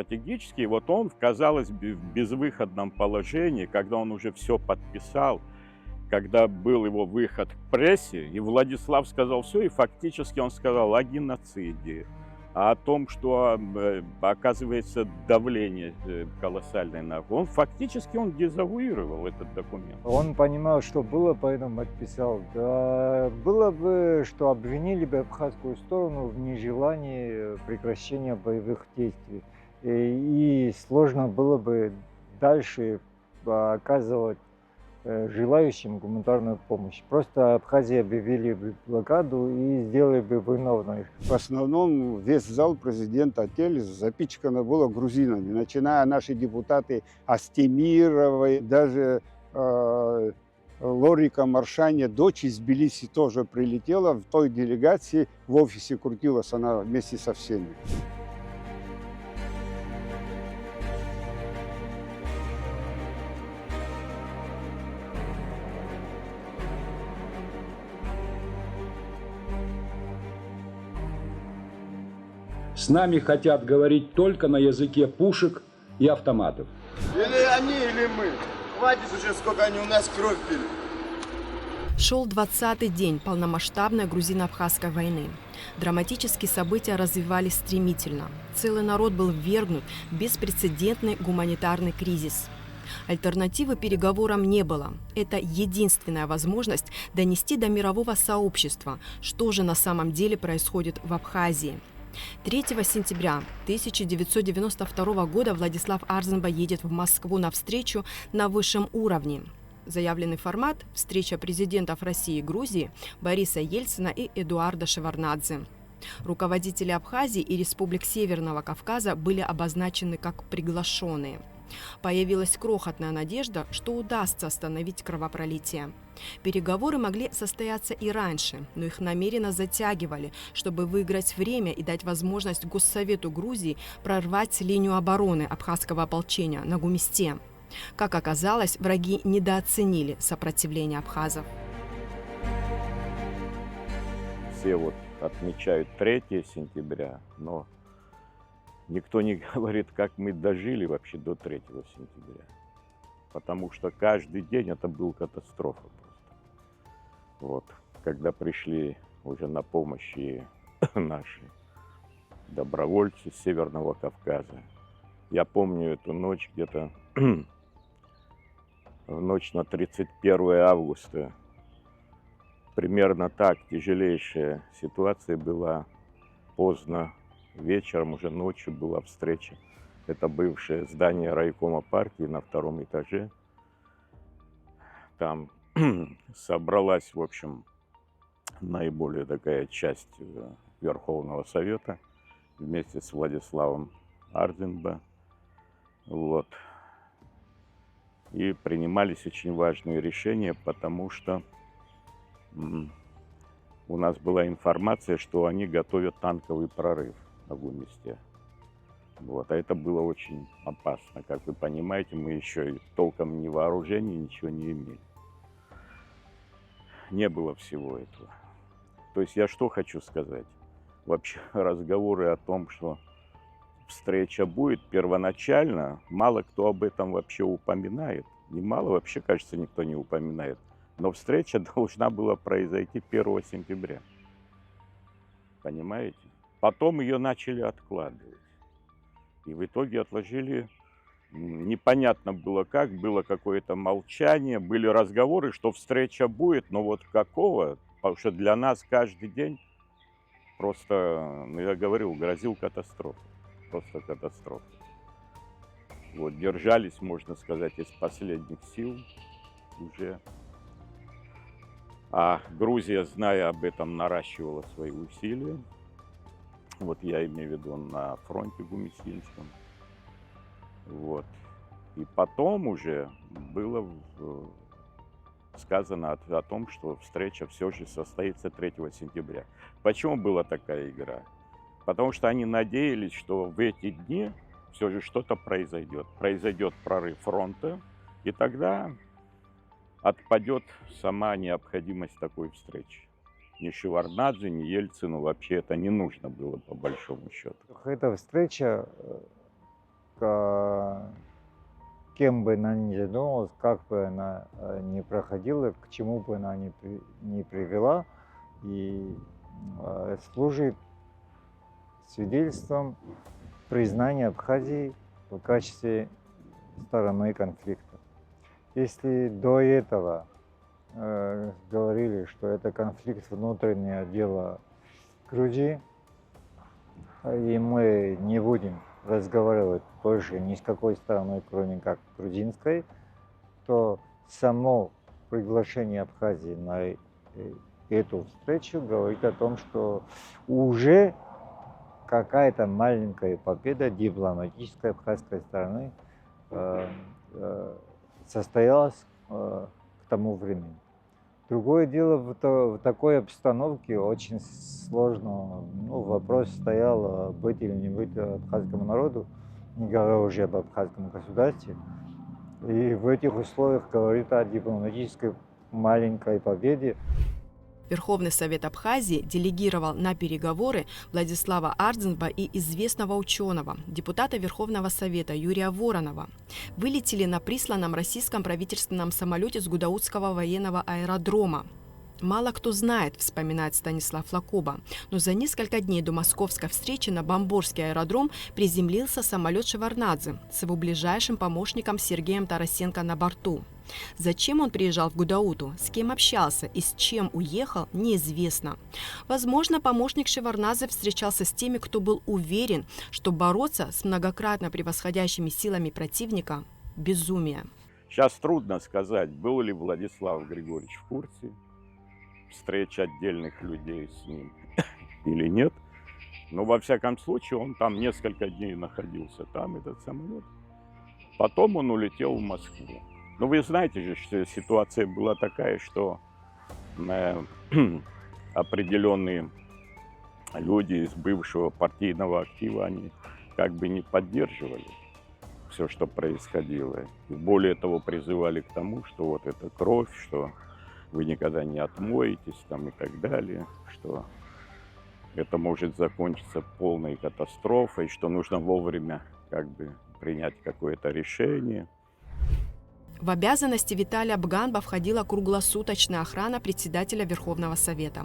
стратегический, вот он, казалось бы, в безвыходном положении, когда он уже все подписал, когда был его выход к прессе, и Владислав сказал все, и фактически он сказал о геноциде, о том, что, оказывается, давление колоссальное на... Он фактически он дезавуировал этот документ. Он понимал, что было, поэтому подписал. Да, было бы, что обвинили бы абхазскую сторону в нежелании прекращения боевых действий. И сложно было бы дальше оказывать желающим гуманитарную помощь. Просто Абхазии объявили бы блокаду и сделали бы виновной. В основном весь зал президента отель запичкано было грузинами, начиная наши депутаты Астемировой, даже Лорика Маршаня, дочь из Тбилиси, тоже прилетела в той делегации, в офисе крутилась она вместе со всеми. С нами хотят говорить только на языке пушек и автоматов. Или они, или мы. Хватит уже, сколько они у нас кровь пили. Шел 20-й день полномасштабной грузино-абхазской войны. Драматические события развивались стремительно. Целый народ был ввергнут в беспрецедентный гуманитарный кризис. Альтернативы переговорам не было. Это единственная возможность донести до мирового сообщества, что же на самом деле происходит в Абхазии. 3 сентября 1992 года Владислав Арзенба едет в Москву на встречу на высшем уровне. Заявленный формат – встреча президентов России и Грузии Бориса Ельцина и Эдуарда Шеварднадзе. Руководители Абхазии и республик Северного Кавказа были обозначены как приглашенные. Появилась крохотная надежда, что удастся остановить кровопролитие. Переговоры могли состояться и раньше, но их намеренно затягивали, чтобы выиграть время и дать возможность Госсовету Грузии прорвать линию обороны абхазского ополчения на Гумисте. Как оказалось, враги недооценили сопротивление абхазов. Все вот отмечают 3 сентября, но никто не говорит, как мы дожили вообще до 3 сентября. Потому что каждый день это был катастрофа просто. Вот, когда пришли уже на помощь и наши добровольцы с Северного Кавказа. Я помню эту ночь где-то в ночь на 31 августа. Примерно так тяжелейшая ситуация была. Поздно вечером, уже ночью была встреча. Это бывшее здание райкома партии на 2-м этаже. Там собралась, в общем, наиболее такая часть Верховного Совета вместе с Владиславом Арзенба. Вот. И принимались очень важные решения, потому что у нас была информация, что они готовят танковый прорыв на Гумисте. Вот. А это было очень опасно. Как вы понимаете, мы еще толком ни вооружения, ничего не имели. Не было всего этого. То есть я что хочу сказать? Вообще разговоры о том, что встреча будет первоначально, мало кто об этом вообще упоминает. Немало вообще, кажется, никто не упоминает. Но встреча должна была произойти 1 сентября. Понимаете? Потом ее начали откладывать. И в итоге отложили, непонятно было как, было какое-то молчание, были разговоры, что встреча будет, но вот какого? Потому что для нас каждый день просто, ну я говорил, грозил катастрофой. Просто катастрофа. Вот, держались, можно сказать, из последних сил уже. А Грузия, зная об этом, наращивала свои усилия. Вот я имею в виду на фронте Гумисинском. Вот. И потом уже было сказано о том, что встреча все же состоится 3 сентября. Почему была такая игра? Потому что они надеялись, что в эти дни все же что-то произойдет. Произойдет прорыв фронта, и тогда отпадет сама необходимость такой встречи. Ни Шеварднадзе, ни Ельцину вообще это не нужно было, по большому счету. Эта встреча кем бы она ни задумалась, как бы она ни проходила, к чему бы она ни привела, и служит свидетельством признания Абхазии в качестве стороны конфликта. Если до этого говорили, что это конфликт внутреннее дело Грузии, и мы не будем разговаривать больше ни с какой стороной, кроме как грузинской, то само приглашение Абхазии на эту встречу говорит о том, что уже какая-то маленькая победа дипломатической абхазской стороны состоялась к тому времени. Другое дело, в такой обстановке очень сложно, вопрос стоял, быть или не быть абхазскому народу, не говоря уже об абхазском государстве. И в этих условиях говорит о дипломатической маленькой победе. Верховный Совет Абхазии делегировал на переговоры Владислава Ардзинба и известного ученого, депутата Верховного Совета Юрия Воронова. Вылетели на присланном российском правительственном самолете с Гудаутского военного аэродрома. Мало кто знает, вспоминает Станислав Лакоба, но за несколько дней до московской встречи на Бамборский аэродром приземлился самолет Шеварднадзе с его ближайшим помощником Сергеем Тарасенко на борту. Зачем он приезжал в Гудауту, с кем общался и с чем уехал, неизвестно. Возможно, помощник Шеварднадзе встречался с теми, кто был уверен, что бороться с многократно превосходящими силами противника – безумие. Сейчас трудно сказать, был ли Владислав Григорьевич в курсе встреч отдельных людей с ним или нет. Но во всяком случае он там несколько дней находился, там этот самолет. Потом он улетел в Москву. Но вы знаете же, что ситуация была такая, что определенные люди из бывшего партийного актива, они как бы не поддерживали все, что происходило. И более того, призывали к тому, что вот это кровь, что вы никогда не отмоетесь там и так далее, что это может закончиться полной катастрофой, что нужно вовремя как бы принять какое-то решение. В обязанности Виталия Бганба входила круглосуточная охрана председателя Верховного Совета.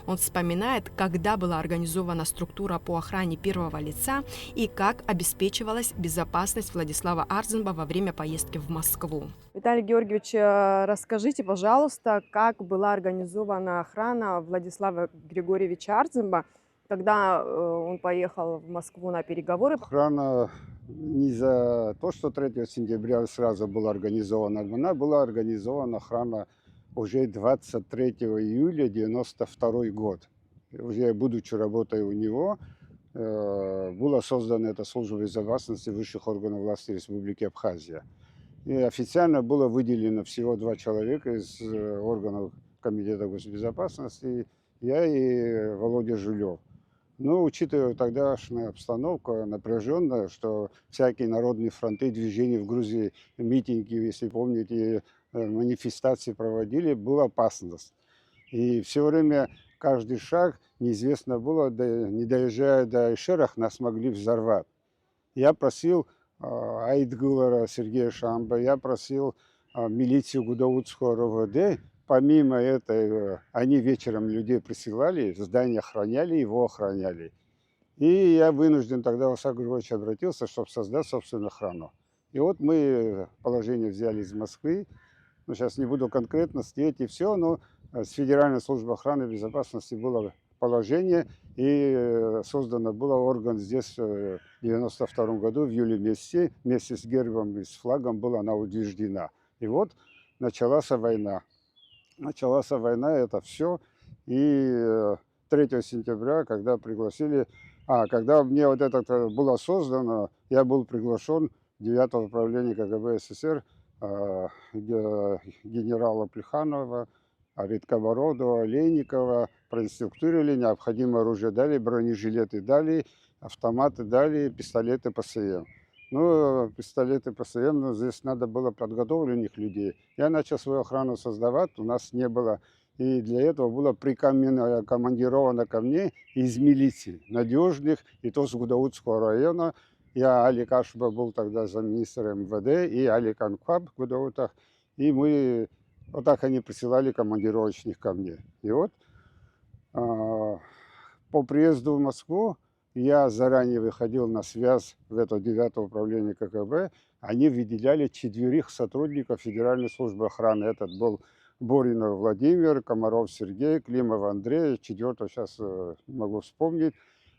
Он вспоминает, когда была организована структура по охране первого лица и как обеспечивалась безопасность Владислава Ардзинба во время поездки в Москву. Виталий Георгиевич, расскажите, пожалуйста, как была организована охрана Владислава Григорьевича Ардзинба, когда он поехал в Москву на переговоры? Охрана не за то, что 3 сентября сразу была организована, она была организована охрана уже 23 июля 1992 год. Уже будучи работая у него, была создана эта служба безопасности высших органов власти Республики Абхазия. И официально было выделено всего 2 человека из органов Комитета госбезопасности, я и Володя Жулев. Но учитывая тогдашнюю обстановку напряженную, что всякие народные фронты, движения в Грузии, митинги, если помните, манифестации проводили, была опасность. И все время каждый шаг неизвестно было, не доезжая до Ишерах, нас могли взорвать. Я просил Айтгулара Сергея Шамба, я просил милицию Гудаутского РОВД. Помимо этого, они вечером людей присылали, здание охраняли, его охраняли. И я вынужден тогда, Василий Григорьевич, обратился, чтобы создать собственную охрану. И вот мы положение взяли из Москвы. Ну, сейчас не буду конкретно сидеть и все, но с Федеральной службой охраны и безопасности было положение, и создано был орган здесь в 1992 году, в июле месяце, вместе с гербом и с флагом была она утверждена. И вот началась война. Началась война, это все. И 3 сентября, когда пригласили, когда мне вот это было создано, я был приглашен в 9-е управление КГБ СССР генерала Плеханова, Редкобородова, Олейникова, проинструктировали, необходимое оружие дали, бронежилеты дали, автоматы дали, пистолеты ПСМ. Ну, пистолеты ПСМ, но здесь надо было подготовленных людей. Я начал свою охрану создавать, у нас не было. И для этого было прикомандировано ко мне из милиции, надежных, и то с Гудаутского района, Я Алик Ашба был тогда замминистра МВД, и Алик Анкваб в Гудоутах. И мы, вот так они присылали командировочных ко мне. И вот по приезду в Москву я заранее выходил на связь в это 9-е управление КГБ. Они выделяли 4 сотрудников Федеральной службы охраны. Этот был Боринов Владимир, Комаров Сергей, Климов Андрей, 4-го сейчас не могу вспомнить.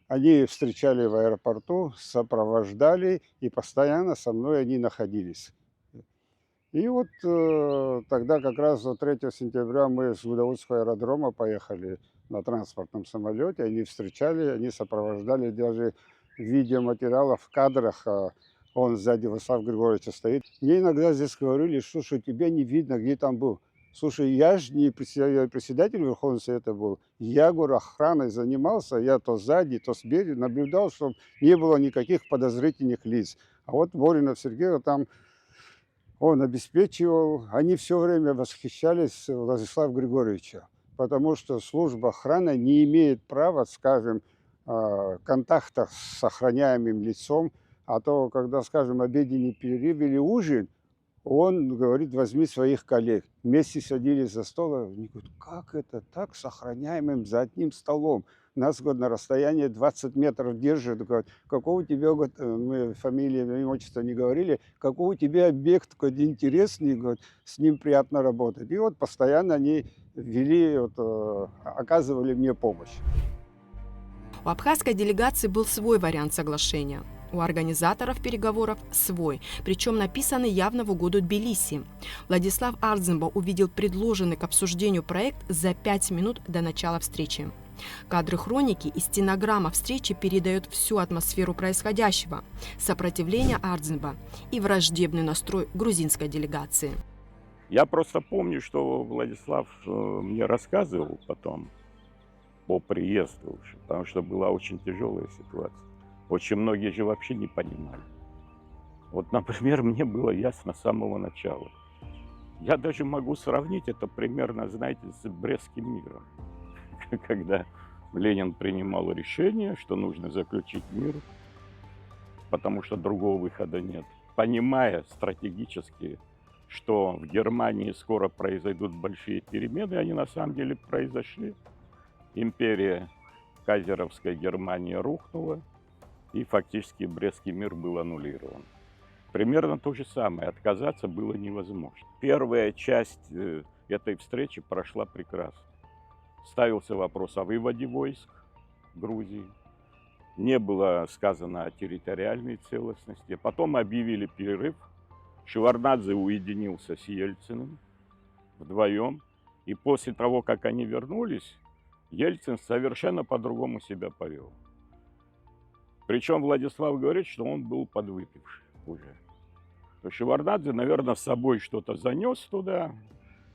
Они встречали в аэропорту, сопровождали, и постоянно со мной они находились. И вот тогда как раз 3 сентября мы с Гудаутского аэродрома поехали на транспортном самолете. Они встречали, они сопровождали, даже видеоматериалов в кадрах. Он сзади Владислава Григорьевича стоит. Мне иногда здесь говорили, что тебя не видно, где там был. Слушай, я же не председатель Верховного Совета был. Я, говорю, охраной занимался. Я то сзади, то спереди наблюдал, чтобы не было никаких подозрительных лиц. А вот Боринов Сергей там, он обеспечивал. Они все время восхищались Владиславом Григорьевичем. Потому что служба охраны не имеет права, скажем, контакта с охраняемым лицом. А то, когда, скажем, обеденный перерыв или ужин, он говорит, возьми своих коллег. Вместе садились за стол. Они говорят, как это так с охраняемым за одним столом? Нас, говорит, на расстоянии 20 метров держит. Говорят, какого у тебя, говорит, мы фамилии, имя, отчество не говорили, какого у тебя объект какой-то интересный, говорит, с ним приятно работать. И вот постоянно они вели, вот, оказывали мне помощь. У абхазской делегации был свой вариант соглашения. У организаторов переговоров свой, причем написанный явно в угоду Тбилиси. Владислав Ардзинба увидел предложенный к обсуждению проект за 5 минут до начала встречи. Кадры хроники и стенограмма встречи передают всю атмосферу происходящего, сопротивление Ардзинба и враждебный настрой грузинской делегации. Я просто помню, что Владислав мне рассказывал потом по приезду, потому что была очень тяжелая ситуация. Очень многие же вообще не понимали. Вот, например, мне было ясно с самого начала. Я даже могу сравнить это примерно, знаете, с Брестским миром. Когда Ленин принимал решение, что нужно заключить мир, потому что другого выхода нет. Понимая стратегически, что в Германии скоро произойдут большие перемены, они на самом деле произошли. Империя кайзеровская Германия рухнула, и фактически Брестский мир был аннулирован. Примерно то же самое. Отказаться было невозможно. Первая часть этой встречи прошла прекрасно. Ставился вопрос о выводе войск Грузии. Не было сказано о территориальной целостности. Потом объявили перерыв. Шеварднадзе уединился с Ельциным вдвоем. И после того, как они вернулись, Ельцин совершенно по-другому себя повел. Причем Владислав говорит, что он был подвыпивший уже. Шеварднадзе, наверное, с собой что-то занес туда,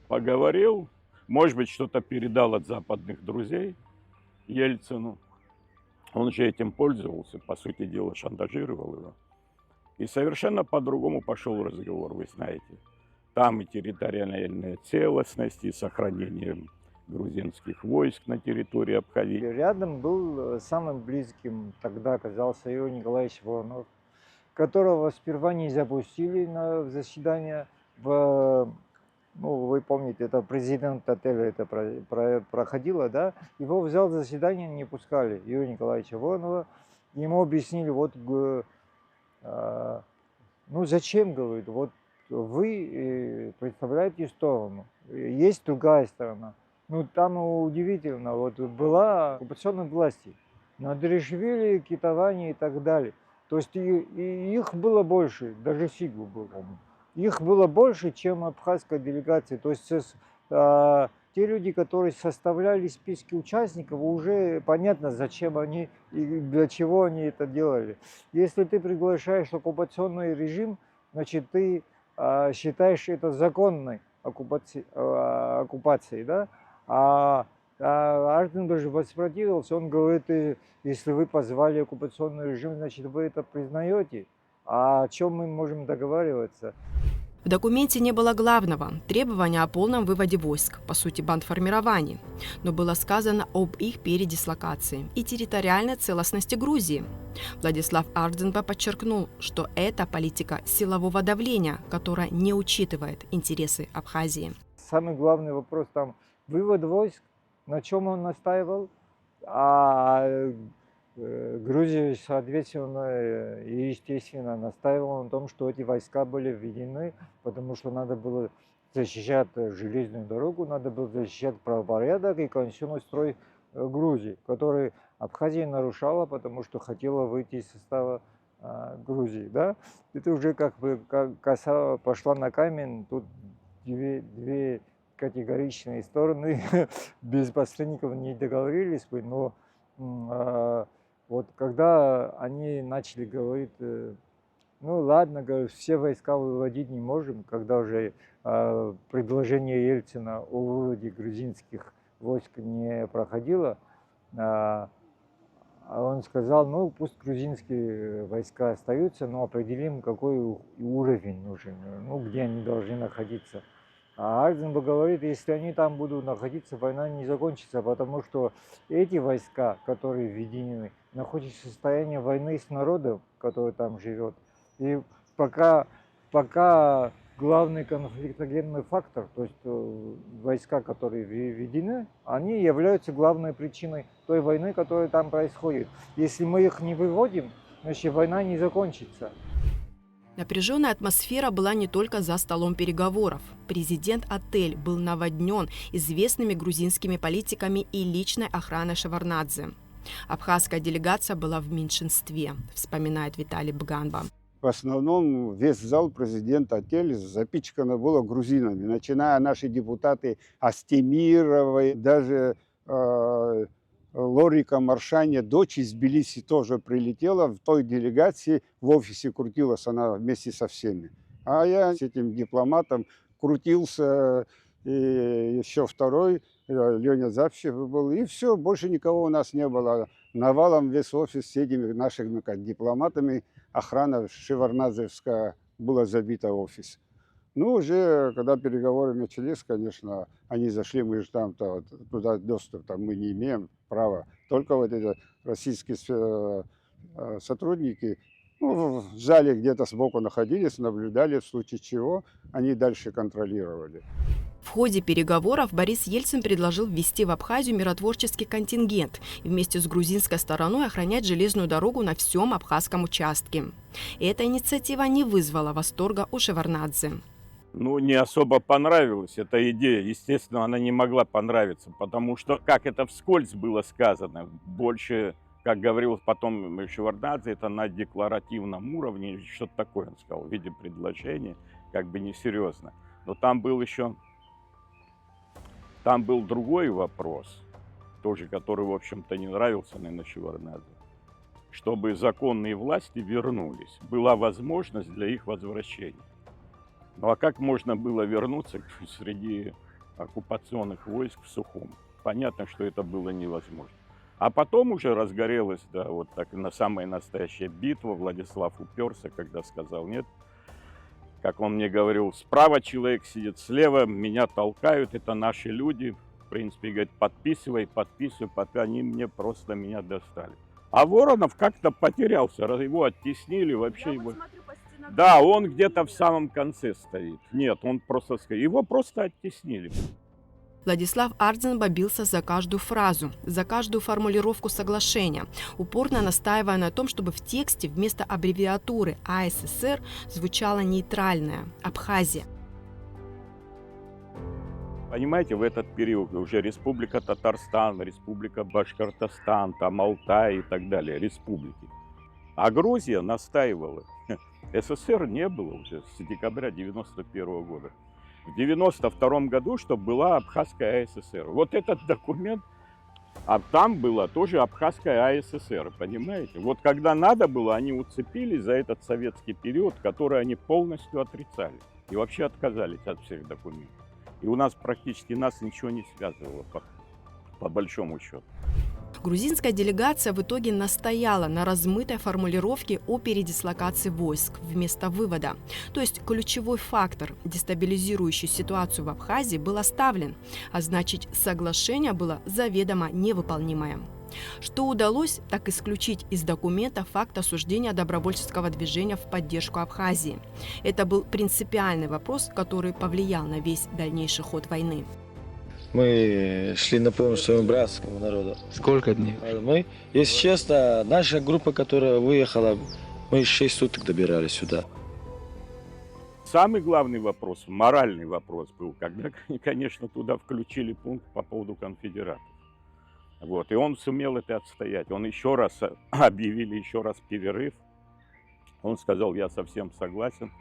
поговорил, может быть, что-то передал от западных друзей Ельцину. Он же этим пользовался, по сути дела, шантажировал его. И совершенно по-другому пошел разговор, вы знаете. Там и территориальная целостность, и сохранение грузинских войск на территории Абхазии. Рядом был самым близким тогда оказался Иван Николаевич Воронов, которого сперва не запустили на заседание. Ну, вы помните, это президент отеля это проходило, да? Его в зал заседания не пускали, Ивана Николаевича Воронова. Ему объяснили, вот, ну зачем, говорит, вот вы представляете сторону, есть другая сторона. Ну, там удивительно, вот была оккупационная власть, Надришвили, Китавани и так далее. То есть и их было больше, даже Сигу был, их было больше, чем абхазская делегация. То есть те люди, которые составляли списки участников, уже понятно, зачем они и для чего они это делали. Если ты приглашаешь оккупационный режим, значит, ты считаешь это законной оккупацией, да? Ардзинба же воспротивился, он говорит, если вы позвали оккупационный режим, значит, вы это признаете. А о чем мы можем договариваться? В документе не было главного – требования о полном выводе войск, по сути бандформирований, но было сказано об их передислокации и территориальной целостности Грузии. Владислав Ардзинба подчеркнул, что это политика силового давления, которая не учитывает интересы Абхазии. Самый главный вопрос там вывод войск, на чем он настаивал, а Грузия, соответственно, и естественно настаивала на том, что эти войска были введены, потому что надо было защищать железную дорогу, надо было защищать правопорядок и конституционный строй Грузии, который Абхазия нарушала, потому что хотела выйти из состава Грузии. Да? Это уже как бы коса пошла на камень, тут две категоричные стороны без посредников не договорились бы, но вот когда они начали говорить, ну ладно, говорю, все войска выводить не можем, когда уже предложение Ельцина о выводе грузинских войск не проходило, он сказал, ну пусть грузинские войска остаются, но определим, какой уровень нужен, ну где они должны находиться. А Ардзинба говорит, если они там будут находиться, война не закончится, потому что эти войска, которые введены, находятся в состоянии войны с народом, который там живет. И пока главный конфликтогенный фактор, то есть войска, которые введены, они являются главной причиной той войны, которая там происходит. Если мы их не выводим, значит война не закончится. Напряженная атмосфера была не только за столом переговоров. Президент-отель был наводнен известными грузинскими политиками и личной охраной Шеварднадзе. Абхазская делегация была в меньшинстве, вспоминает Виталий Бганба. В основном весь зал президент-отель запичкано было грузинами, начиная наши депутаты Астемировой, даже Лорика Маршаня, дочь из Тбилиси, тоже прилетела. В той делегации в офисе крутилась она вместе со всеми. А я с этим дипломатом крутился, и еще второй, Леня Запщев был. И все, больше никого у нас не было. Навалом весь офис с этими нашими дипломатами, охрана шеварднадзевская, была забита офис. Ну, уже, когда переговоры начались, конечно, они зашли, мы же там туда доступ там мы не имеем права. Только вот эти российские сотрудники, ну, в зале где-то сбоку находились, наблюдали, в случае чего они дальше контролировали. В ходе переговоров Борис Ельцин предложил ввести в Абхазию миротворческий контингент и вместе с грузинской стороной охранять железную дорогу на всем абхазском участке. И эта инициатива не вызвала восторга у Шеварднадзе. Ну, не особо понравилась эта идея. Естественно, она не могла понравиться, потому что, как это вскользь было сказано, больше, как говорил потом Шеварднадзе, это на декларативном уровне, что-то такое он сказал, в виде предложения, как бы несерьезно. Но там был другой вопрос, тоже, который, в общем-то, не нравился, наверное, Шеварднадзе. Чтобы законные власти вернулись, была возможность для их возвращения. Ну а как можно было вернуться среди оккупационных войск в Сухум? Понятно, что это было невозможно. А потом уже разгорелась, да, вот так на самая настоящая битва. Владислав уперся, когда сказал нет. Как он мне говорил, справа человек сидит, слева меня толкают, это наши люди. В принципе, говорит, подписывай, они меня достали. А Воронов как-то потерялся, его оттеснили, вообще его... Да, он где-то в самом конце стоит. Нет, он просто... Его просто оттеснили. Владислав Ардзинба бился за каждую фразу, за каждую формулировку соглашения, упорно настаивая на том, чтобы в тексте вместо аббревиатуры АССР звучало нейтральное «Абхазия». Понимаете, в этот период уже Республика Татарстан, Республика Башкортостан, там Алтай и так далее, республики. А Грузия настаивала. СССР не было уже с декабря 1991 года. В 1992 году, чтобы была Абхазская АССР. Вот этот документ, а там была тоже Абхазская АССР, понимаете? Вот когда надо было, они уцепились за этот советский период, который они полностью отрицали. И вообще отказались от всех документов. И у нас практически ничего не связывало, по большому счету. Грузинская делегация в итоге настояла на размытой формулировке о передислокации войск вместо вывода. То есть ключевой фактор, дестабилизирующий ситуацию в Абхазии, был оставлен, а значит, соглашение было заведомо невыполнимое. Что удалось, так исключить из документа факт осуждения добровольческого движения в поддержку Абхазии. Это был принципиальный вопрос, который повлиял на весь дальнейший ход войны. Мы шли на помощь своему братскому народу. Сколько дней? Мы, если честно, наша группа, которая выехала, мы 6 суток добирались сюда. Самый главный вопрос, моральный вопрос был, когда, конечно, туда включили пункт по поводу конфедератов. Вот, и он сумел это отстоять. Он еще раз объявили еще раз перерыв. Он сказал, я совсем согласен,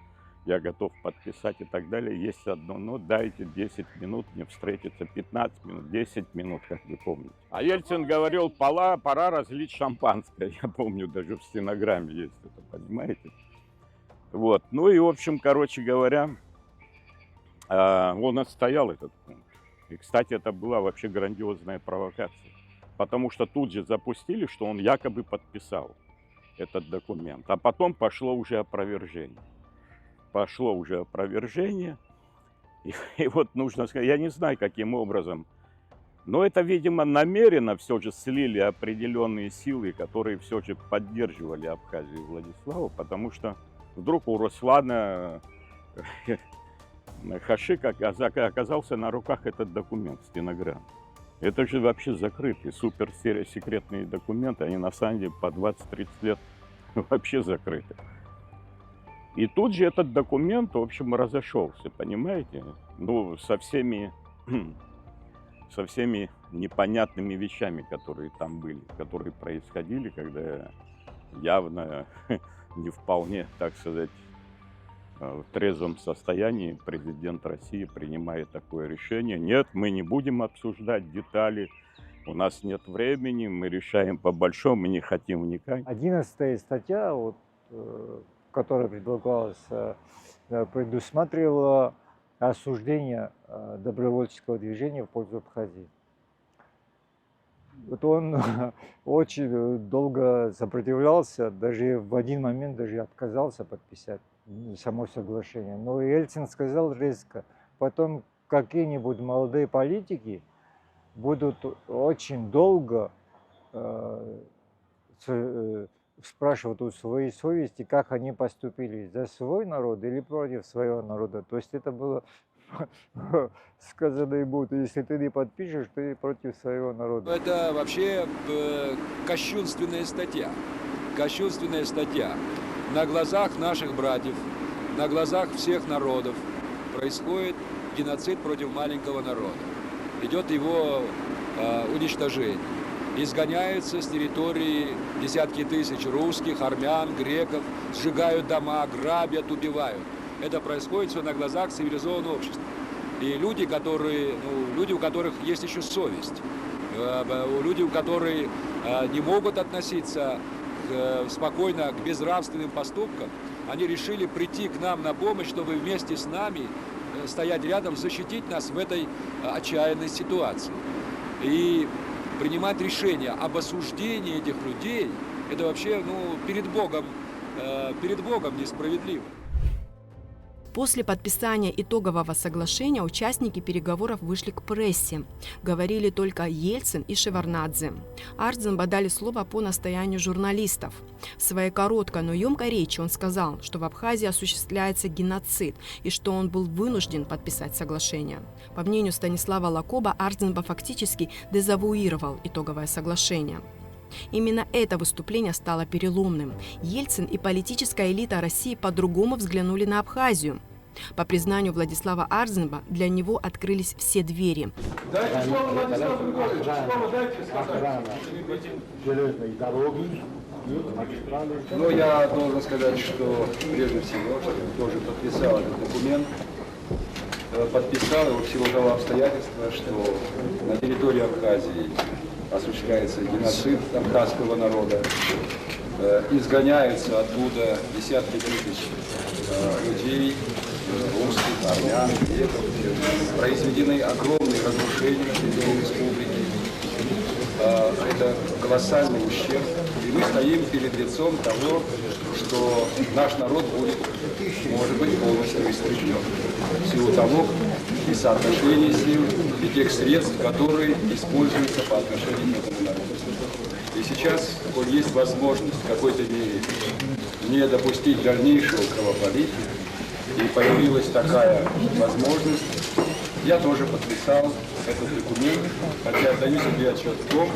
я готов подписать и так далее. Есть одно, но дайте 10 минут мне встретиться, 15 минут, 10 минут, как вы помните. А Ельцин говорил, пора разлить шампанское. Я помню, даже в стенограмме есть это, понимаете? Вот, ну и, в общем, короче говоря, он отстоял этот пункт. И, кстати, это была вообще грандиозная провокация. Потому что тут же запустили, что он якобы подписал этот документ. А потом пошло уже опровержение. И вот нужно сказать, я не знаю, каким образом, но это, видимо, намеренно все же слили определенные силы, которые все же поддерживали Абхазию и Владиславу, потому что вдруг у Руслана Хашика оказался на руках этот документ, стенограмма. Это же вообще закрытые, суперсекретные документы, они на самом деле по 20-30 лет вообще закрыты. И тут же этот документ, в общем, разошелся, понимаете? Ну, со всеми непонятными вещами, которые там были, которые происходили, когда явно не вполне, так сказать, в трезвом состоянии президент России принимает такое решение. Нет, мы не будем обсуждать детали, у нас нет времени, мы решаем по-большому, мы не хотим вникать. 11 статья, вот, которая предлагалась, предусматривала осуждение добровольческого движения в пользу Абхазии. Вот он очень долго сопротивлялся, даже в один момент даже отказался подписать само соглашение. Но Ельцин сказал резко, потом какие-нибудь молодые политики будут очень долго спрашивать у своей совести, как они поступили, за свой народ или против своего народа. То есть это было сказано ему, если ты не подпишешь, ты против своего народа. Это вообще кощунственная статья. Кощунственная статья. На глазах наших братьев, на глазах всех народов происходит геноцид против маленького народа. Идет его уничтожение. Изгоняются с территории десятки тысяч русских, армян, греков, сжигают дома, грабят, убивают. Это происходит все на глазах цивилизованного общества. И люди, люди, у которых есть еще совесть, люди, у которых не могут относиться спокойно к безнравственным поступкам, они решили прийти к нам на помощь, чтобы вместе с нами стоять рядом, защитить нас в этой отчаянной ситуации. И принимать решение об осуждении этих людей, это вообще перед Богом несправедливо. После подписания итогового соглашения участники переговоров вышли к прессе. Говорили только Ельцин и Шеварднадзе. Ардзинба дали слово по настоянию журналистов. В своей короткой, но емкой речи он сказал, что в Абхазии осуществляется геноцид и что он был вынужден подписать соглашение. По мнению Станислава Лакоба, Ардзинба фактически дезавуировал итоговое соглашение. Именно это выступление стало переломным. Ельцин и политическая элита России по-другому взглянули на Абхазию. По признанию Владислава Ардзинба, для него открылись все двери. Дайте слово Владиславу Григорьевичу, слово дайте сказать. Но я должен сказать, что прежде всего, что я тоже подписал этот документ. Подписал его в силу того обстоятельства, что на территории Абхазии осуществляется геноцид абхазского народа, изгоняются оттуда десятки тысяч людей, русских, армян, греков, произведены огромные разрушения на территории республики. это колоссальный ущерб. И мы стоим перед лицом того, что наш народ будет, может быть, полностью истреблен. В силу того и соотношения сил, и тех средств, которые используются по отношению к этому народу. И сейчас, коль есть возможность в какой-то мере не допустить дальнейшего кровопролития, и появилась такая возможность, я тоже подписал этот документ, хотя отдаю себе отчет в том,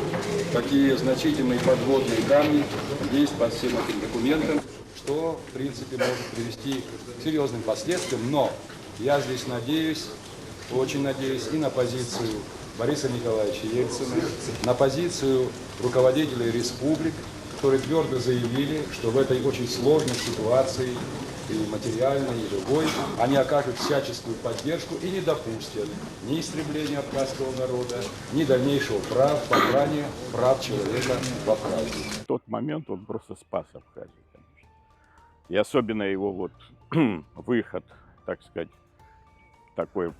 какие значительные подводные камни есть под всем этим документом, что, в принципе, может привести к серьезным последствиям. Но я здесь надеюсь, очень надеюсь и на позицию Бориса Николаевича Ельцина, на позицию руководителей республик, которые твердо заявили, что в этой очень сложной ситуации, и материальной, и другой, они окажут всяческую поддержку и не допустят ни истребления абхазского народа, ни дальнейшего попрания прав человека в Абхазии. В тот момент он просто спас Абхазию, конечно. И особенно его вот выход, так сказать, такой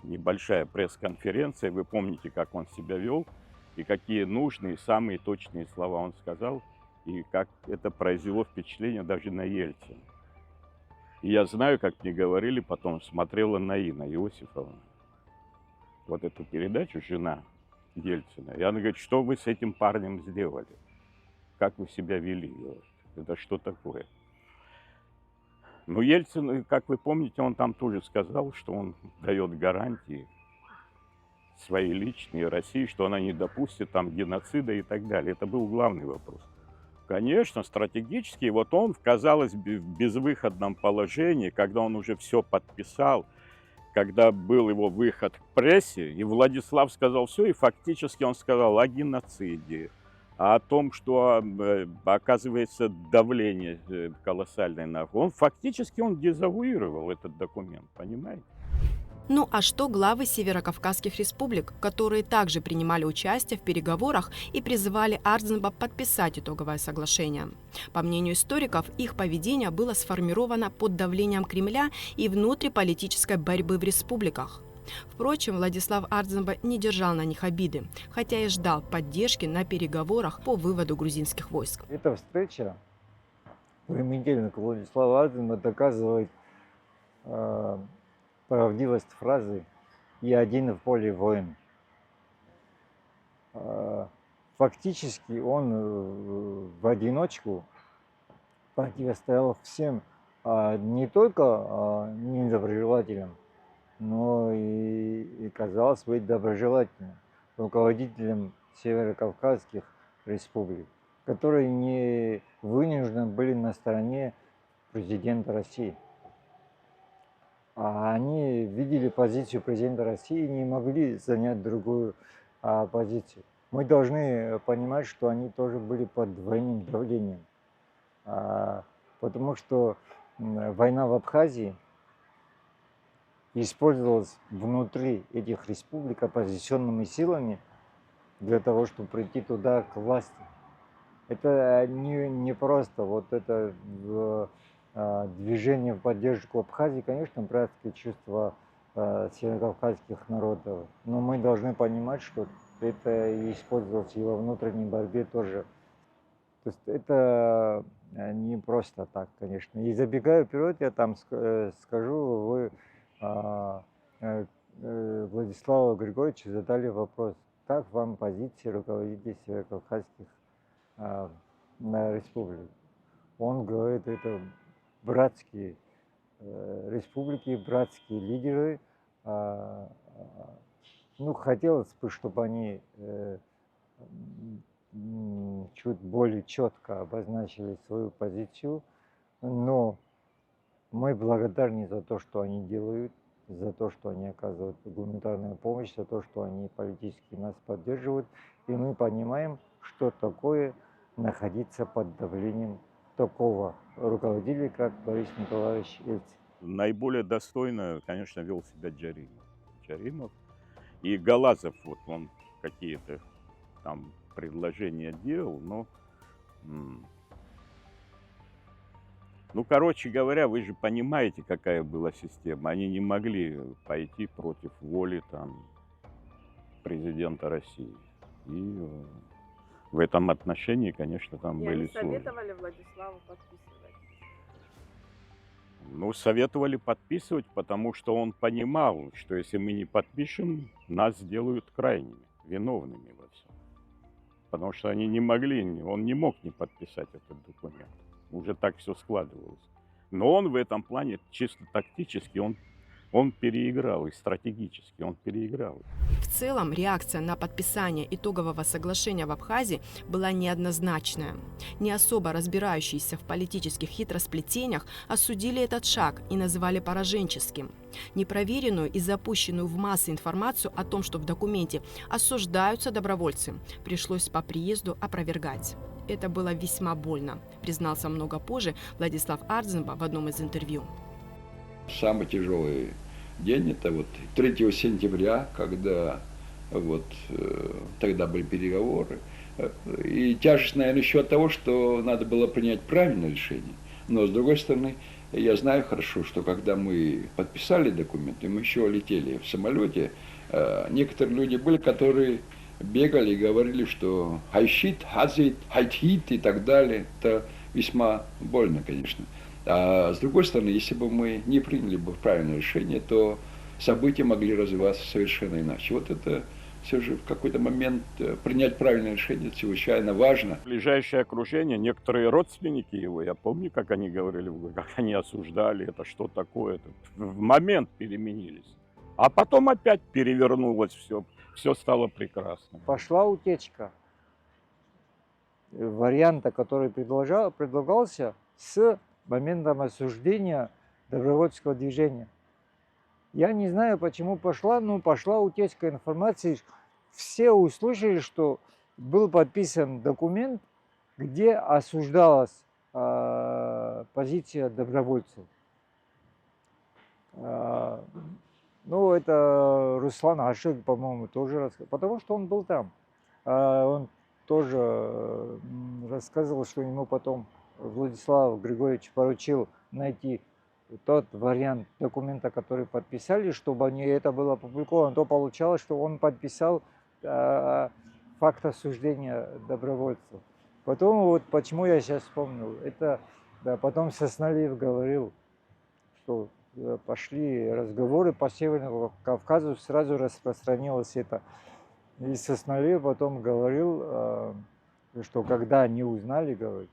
небольшая пресс-конференция. Вы помните, как он себя вел, и какие нужные, самые точные слова он сказал, и как это произвело впечатление даже на Ельцина. И я знаю, как мне говорили, потом смотрела Наина Иосифовна, вот эту передачу, жена Ельцина. И она говорит, что вы с этим парнем сделали? Как вы себя вели? Это что такое? Но Ельцин, как вы помните, он там тоже сказал, что он дает гарантии своей личной России, что она не допустит там геноцида и так далее. Это был главный вопрос. Конечно, стратегически, вот он, казалось, в безвыходном положении, когда он уже все подписал, когда был его выход к прессе, и Владислав сказал все, и фактически он сказал о геноциде, о том, что оказывается давление колоссальное на... Он фактически дезавуировал этот документ, понимаете? Ну а что главы северокавказских республик, которые также принимали участие в переговорах и призывали Ардзинба подписать итоговое соглашение? По мнению историков, их поведение было сформировано под давлением Кремля и внутриполитической борьбы в республиках. Впрочем, Владислав Ардзинба не держал на них обиды, хотя и ждал поддержки на переговорах по выводу грузинских войск. Эта встреча примирительных Владислава Ардзинба доказывает правдивость фразы «И один в поле воин». Фактически он в одиночку противостоял всем, не только недоброжелателям, но и казалось быть доброжелательным руководителям северокавказских республик, которые не вынуждены были на стороне президента России. А они видели позицию президента России и не могли занять другую позицию. Мы должны понимать, что они тоже были под двойным давлением, потому что война в Абхазии использовалась внутри этих республик оппозиционными силами для того, чтобы прийти туда к власти. Это не просто вот это движение в поддержку Абхазии, конечно, братские чувства северокавказских народов, но мы должны понимать, что это использовалось и во внутренней борьбе тоже. То есть это не просто так, конечно. И забегая вперед, я там скажу, вы Владиславу Григорьевичу задали вопрос, как вам позиция руководителей северокавказских республик. Он говорит, это братские республики, братские лидеры. Ну, хотелось бы, чтобы они чуть более четко обозначили свою позицию, но мы благодарны за то, что они делают, за то, что они оказывают гуманитарную помощь, за то, что они политически нас поддерживают, и мы понимаем, что такое находиться под давлением такого руководителя, как Борис Николаевич Ельцин. Наиболее достойно, конечно, вел себя Джаримов. И Галазов, вот он какие-то там предложения делал, но... Ну, короче говоря, вы же понимаете, какая была система. Они не могли пойти против воли там президента России. И в этом отношении, конечно, там И были они сложности. советовали Владиславу подписывать. Ну, советовали подписывать, потому что он понимал, что если мы не подпишем, нас сделают крайними, виновными во всем. Потому что они не могли, он не мог не подписать этот документ. Уже так все складывалось. Но он в этом плане чисто тактически, он переиграл, и стратегически он переиграл. В целом, реакция на подписание итогового соглашения в Абхазии была неоднозначная. Не особо разбирающиеся в политических хитросплетениях осудили этот шаг и назвали пораженческим. Непроверенную и запущенную в массы информацию о том, что в документе осуждаются добровольцы, пришлось по приезду опровергать. Это было весьма больно, признался много позже Владислав Ардзинба в одном из интервью. Самый тяжелый день это вот 3 сентября, когда тогда были переговоры. И тяжесть, наверное, еще от того, что надо было принять правильное решение. Но с другой стороны, я знаю хорошо, что когда мы подписали документы, мы еще летели в самолете, некоторые люди были, которые бегали и говорили, что хайшит, хазит, хайтхит и так далее. Это весьма больно, конечно. А с другой стороны, если бы мы не приняли бы правильное решение, то события могли развиваться совершенно иначе. Вот это все же в какой-то момент принять правильное решение чрезвычайно важно. Ближайшее окружение, некоторые родственники его, я помню, как они говорили, как они осуждали, это что такое, это в момент переменились. А потом опять перевернулось все стало прекрасно. Пошла утечка варианта, который предлагался с моментом осуждения добровольческого движения. Я не знаю, почему пошла, но пошла утечка информации. Все услышали, что был подписан документ, где осуждалась позиция добровольцев. Ну, это Руслан Ашик, по-моему, тоже рассказал, потому что он был там. Он тоже рассказывал, что ему потом Владислав Григорьевич поручил найти тот вариант документа, который подписали, чтобы это было опубликовано. То получалось, что он подписал факт осуждения добровольцев. Потом, вот почему я сейчас вспомнил, это потом Сосналиев говорил, что пошли разговоры по Северному Кавказу, сразу распространилось это. И Сосналиев потом говорил, что когда они узнали, говорит,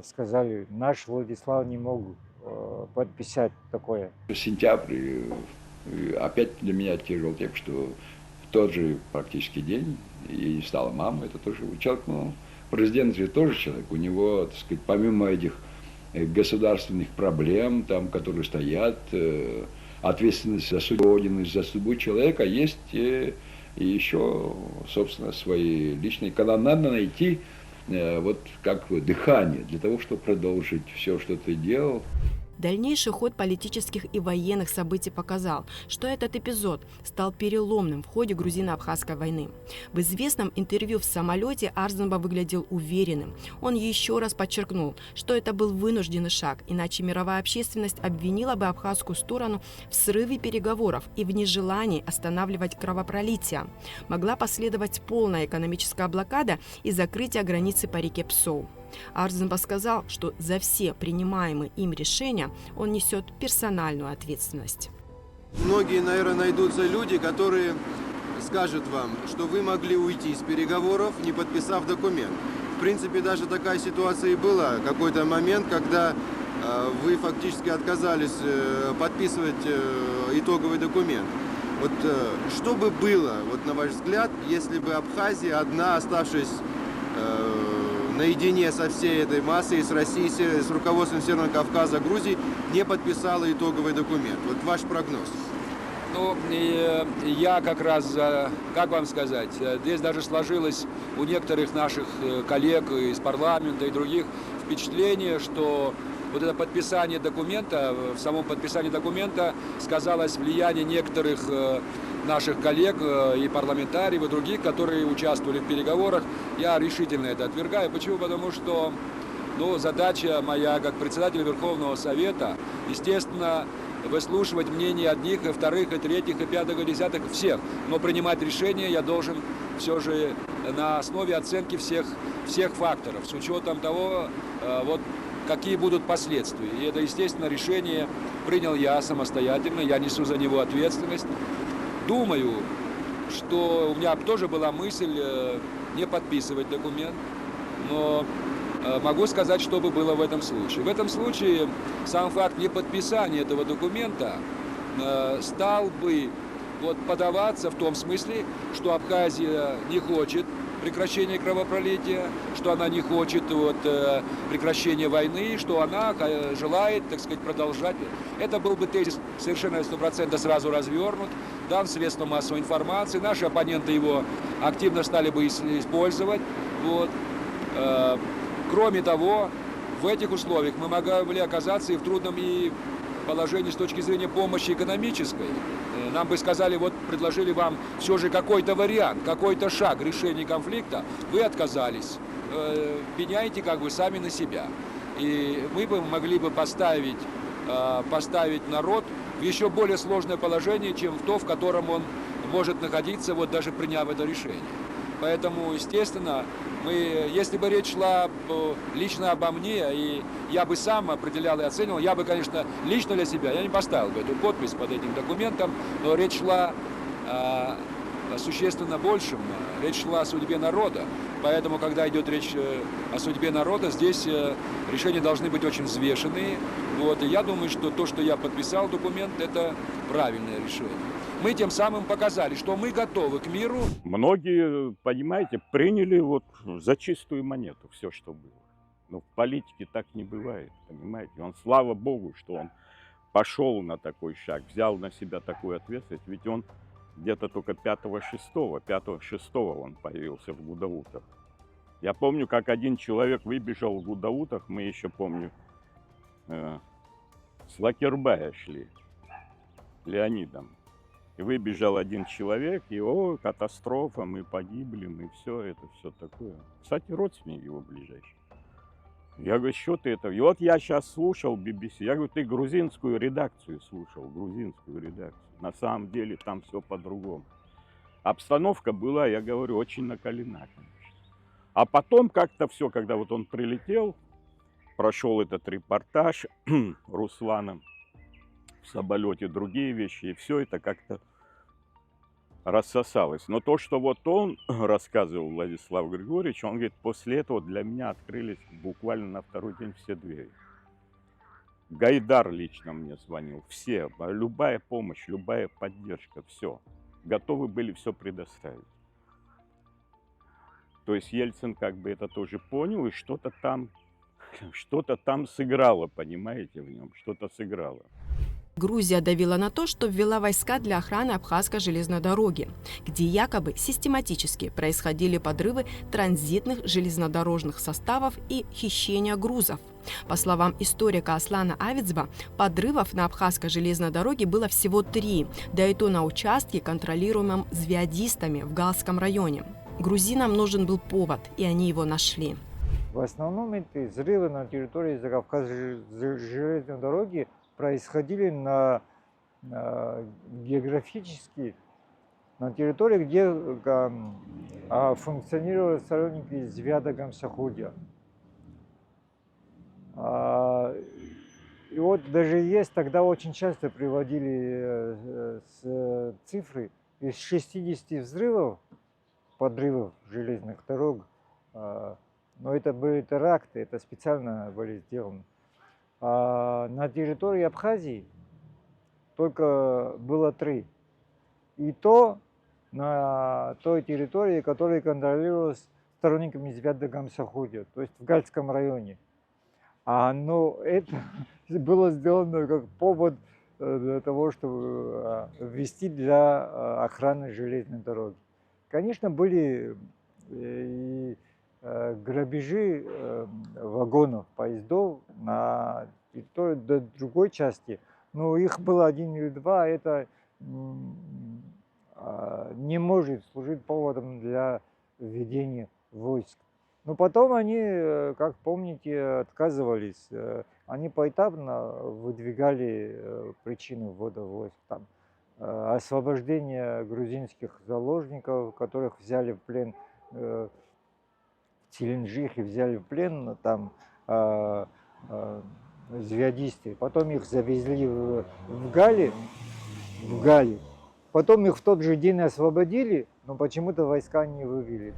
сказали, наш Владислав не мог подписать такое. Сентябрь опять для меня тяжел тем, что в тот же практически день и стала мама, это тоже человек, ну, президент же тоже человек, у него, так сказать, помимо этих государственных проблем, там, которые стоят, ответственность за судьбу Родины, за судьбу человека, есть и еще, собственно, свои личные, когда надо найти вот как дыхание для того, чтобы продолжить все, что ты делал. Дальнейший ход политических и военных событий показал, что этот эпизод стал переломным в ходе грузино-абхазской войны. В известном интервью в самолете Ардзинба выглядел уверенным. Он еще раз подчеркнул, что это был вынужденный шаг, иначе мировая общественность обвинила бы абхазскую сторону в срыве переговоров и в нежелании останавливать кровопролитие. Могла последовать полная экономическая блокада и закрытие границы по реке Псоу. Ардзинба сказал, что за все принимаемые им решения он несет персональную ответственность. Многие, наверное, найдутся люди, которые скажут вам, что вы могли уйти с переговоров, не подписав документ. В принципе, даже такая ситуация и была. Какой-то момент, когда вы фактически отказались подписывать итоговый документ. Вот что бы было, вот на ваш взгляд, если бы Абхазия одна, оставшись наедине со всей этой массой, с Россией, с руководством Северного Кавказа, Грузии, не подписала итоговый документ? Вот ваш прогноз. Ну, я как раз, как вам сказать, здесь даже сложилось у некоторых наших коллег из парламента и других впечатление, что вот это подписание документа, в самом подписании документа сказалось влияние некоторых наших коллег и парламентариев, и других, которые участвовали в переговорах. Я решительно это отвергаю. Почему? Потому что задача моя как председателя Верховного Совета, естественно, выслушивать мнение одних, и вторых, и третьих, и пятых, и десятых, всех. Но принимать решение я должен все же на основе оценки всех факторов, с учетом того, вот, какие будут последствия. И это, естественно, решение принял я самостоятельно, я несу за него ответственность. Думаю, что у меня тоже была мысль не подписывать документ, но могу сказать, что бы было в этом случае. В этом случае сам факт неподписания этого документа стал бы вот подаваться в том смысле, что Абхазия не хочет прекращения кровопролития, что она не хочет прекращения войны, что она желает, так сказать, продолжать. Это был бы тезис совершенно 100% сразу развернут, дан средством массовой информации. Наши оппоненты его активно стали бы использовать. Вот. Кроме того, в этих условиях мы могли оказаться и в трудном положении с точки зрения помощи экономической. Нам бы сказали, вот предложили вам все же какой-то вариант, какой-то шаг решения конфликта, вы отказались, пеняйте как бы сами на себя. И мы бы могли бы поставить народ в еще более сложное положение, чем в то, в котором он может находиться, вот даже приняв это решение. Поэтому, естественно, если бы речь шла лично обо мне, и я бы сам определял и оценивал, я бы, конечно, лично для себя, я не поставил бы эту подпись под этим документом, но речь шла о существенно большем, речь шла о судьбе народа. Поэтому, когда идет речь о судьбе народа, здесь решения должны быть очень взвешенные. Вот, и я думаю, что то, что я подписал документ, это правильное решение. Мы тем самым показали, что мы готовы к миру. Многие, понимаете, приняли вот за чистую монету все, что было. Но в политике так не бывает, понимаете. Слава Богу, что он пошел на такой шаг, взял на себя такую ответственность. Ведь он где-то только 5-6 он появился в Гудаутах. Я помню, как один человек выбежал в Гудаутах, мы еще помню, с Лакербая шли, Леонидом. И выбежал один человек, и катастрофа, мы погибли, мы все такое. Кстати, родственник его ближайший. Я говорю, что ты это? И вот я сейчас слушал BBC, я говорю, ты грузинскую редакцию слушал, грузинскую редакцию. На самом деле там все по-другому. Обстановка была, я говорю, очень накалена, конечно. А потом как-то все, когда вот он прилетел, прошел этот репортаж Русланом в самолете, другие вещи, и все это как-то рассосалось. Но то, что вот он рассказывал, Владислав Григорьевич, он говорит, после этого для меня открылись буквально на второй день все двери. Гайдар лично мне звонил, все, любая помощь, любая поддержка, все. Готовы были все предоставить. То есть Ельцин как бы это тоже понял, и что-то там сыграло, понимаете, в нем, что-то сыграло. Грузия давила на то, что ввела войска для охраны Абхазской железной дороги, где якобы систематически происходили подрывы транзитных железнодорожных составов и хищения грузов. По словам историка Аслана Авицба, подрывов на Абхазской железной дороге было всего 3, да и то на участке, контролируемом звиадистами в Галском районе. Грузинам нужен был повод, и они его нашли. В основном эти взрывы на территории Закавказской железной дороги происходили географически на территории, где функционировали сторонники Звяда Гамсаходия. И вот даже есть, тогда очень часто приводили цифры, из 60 взрывов, подрывов железных дорог, но это были теракты, это специально были сделаны. На территории Абхазии только было 3. И то на той территории, которая контролировалась сторонниками Звяда Гамсаходия, то есть в Гальском районе. Но это было сделано как повод для того, чтобы ввести для охраны железной дороги. Конечно, были и грабежи вагонов, поездов на территории другой части, но их было 1 или 2, это не может служить поводом для введения войск. Но потом они, как помните, отказывались. Они поэтапно выдвигали причины ввода войск. Там, освобождение грузинских заложников, которых взяли в плен в Челенджихе, взяли в плен там звядисты. Потом их завезли в Гали. Потом их в тот же день освободили, но почему-то войска не вывели.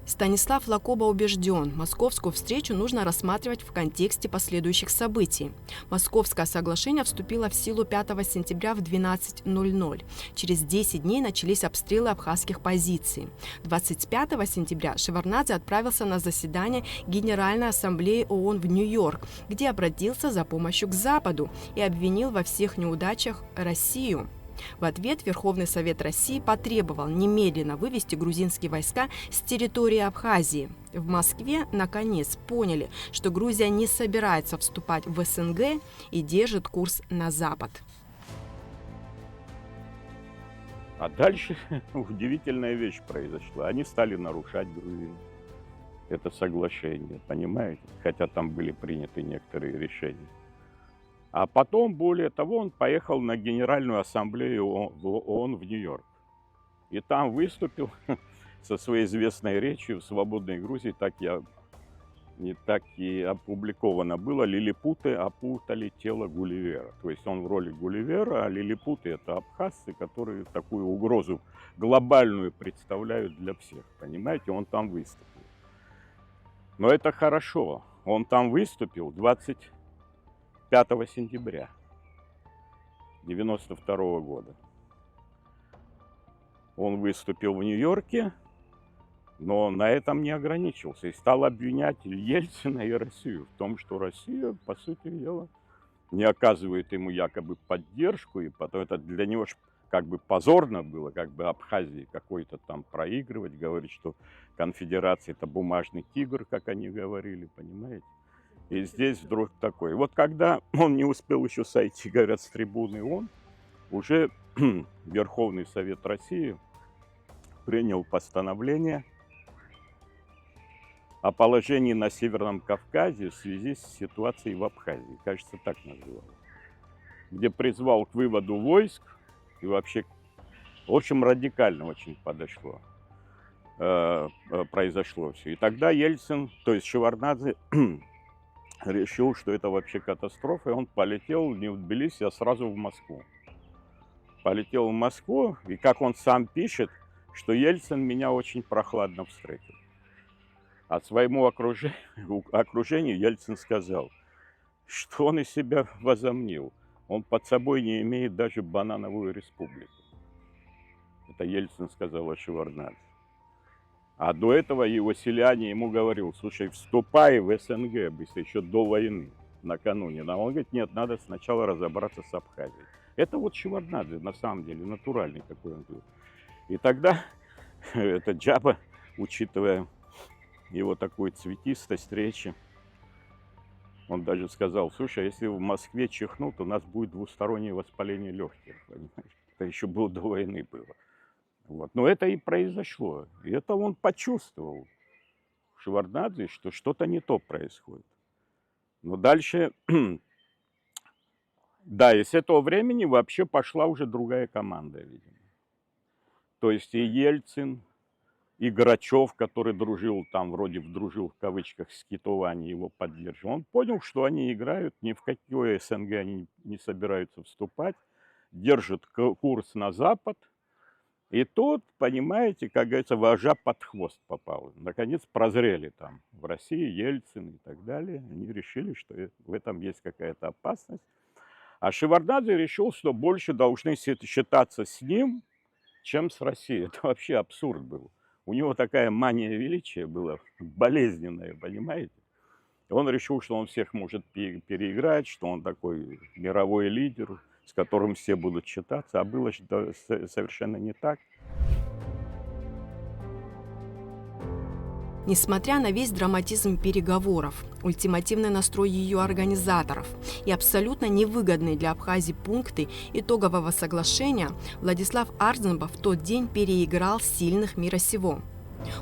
Станислав Лакоба убежден, московскую встречу нужно рассматривать в контексте последующих событий. Московское соглашение вступило в силу 5 сентября в 12:00. Через 10 дней начались обстрелы абхазских позиций. 25 сентября Шеварднадзе отправился на заседание Генеральной ассамблеи ООН в Нью-Йорк, где обратился за помощью к Западу и обвинил во всех неудачах Россию. В ответ Верховный Совет России потребовал немедленно вывести грузинские войска с территории Абхазии. В Москве, наконец, поняли, что Грузия не собирается вступать в СНГ и держит курс на Запад. А дальше удивительная вещь произошла. Они стали нарушать Грузию. Это соглашение, понимаете? Хотя там были приняты некоторые решения. А потом, более того, он поехал на Генеральную ассамблею ООН в Нью-Йорк. И там выступил со своей известной речью в «Свободной Грузии», так и опубликовано было: «Лилипуты опутали тело Гулливера». То есть он в роли Гулливера, а лилипуты — это абхазцы, которые такую угрозу глобальную представляют для всех. Понимаете, он там выступил. Но это хорошо. Он там выступил 25 сентября 1992 года. Он выступил в Нью-Йорке, но на этом не ограничился и стал обвинять Ельцина и Россию в том, что Россия, по сути дела, не оказывает ему якобы поддержку, и потом это для него как бы позорно было, как бы Абхазии какой-то там проигрывать, говорить, что конфедерация — это бумажный тигр, как они говорили, понимаете? И здесь вдруг такой. Вот когда он не успел еще сойти, говорят, с трибуны ООН, уже Верховный Совет России принял постановление о положении на Северном Кавказе в связи с ситуацией в Абхазии, кажется, так называл, где призвал к выводу войск и вообще, в общем, радикально очень произошло все. И тогда Ельцин, то есть Шеварднадзе, решил, что это вообще катастрофа, и он полетел не в Тбилиси, а сразу в Москву. Полетел в Москву, и как он сам пишет, что Ельцин меня очень прохладно встретил. А своему окружению Ельцин сказал, что он из себя возомнил. Он под собой не имеет даже банановую республику. Это Ельцин сказал о Шеварднадзе. А до этого его селяне ему говорил: слушай, вступай в СНГ быстро, еще до войны, накануне. Но он говорит: нет, надо сначала разобраться с Абхазией. Это вот Шеварднадзе, на самом деле, натуральный такой он был. И тогда этот Джаба, учитывая его такую цветистость речи, он даже сказал: слушай, если в Москве чихнут, у нас будет двустороннее воспаление легких. Понимаешь? Это еще до войны было. Вот. Но это и произошло. И это он почувствовал, Шеварднадзе, что что-то не то происходит. Но дальше, да, и с этого времени вообще пошла уже другая команда, видимо. То есть и Ельцин, и Грачев, который дружил там, вроде дружил в кавычках с Китова, они его поддерживали. Он понял, что они играют, ни в какое СНГ они не собираются вступать, держат курс на Запад. И тут, понимаете, как говорится, вожа под хвост попал. Наконец прозрели там в России Ельцин и так далее. Они решили, что в этом есть какая-то опасность. А Шеварднадзе решил, что больше должны считаться с ним, чем с Россией. Это вообще абсурд был. У него такая мания величия была, болезненная, понимаете? Он решил, что он всех может переиграть, что он такой мировой лидер, с которым все будут считаться, а было совершенно не так. Несмотря на весь драматизм переговоров, ультимативный настрой ее организаторов и абсолютно невыгодные для Абхазии пункты итогового соглашения, Владислав Арзамбов в тот день переиграл сильных мира сего.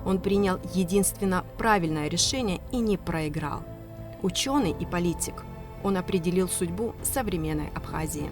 Он принял единственно правильное решение и не проиграл. Ученый и политик, он определил судьбу современной Абхазии.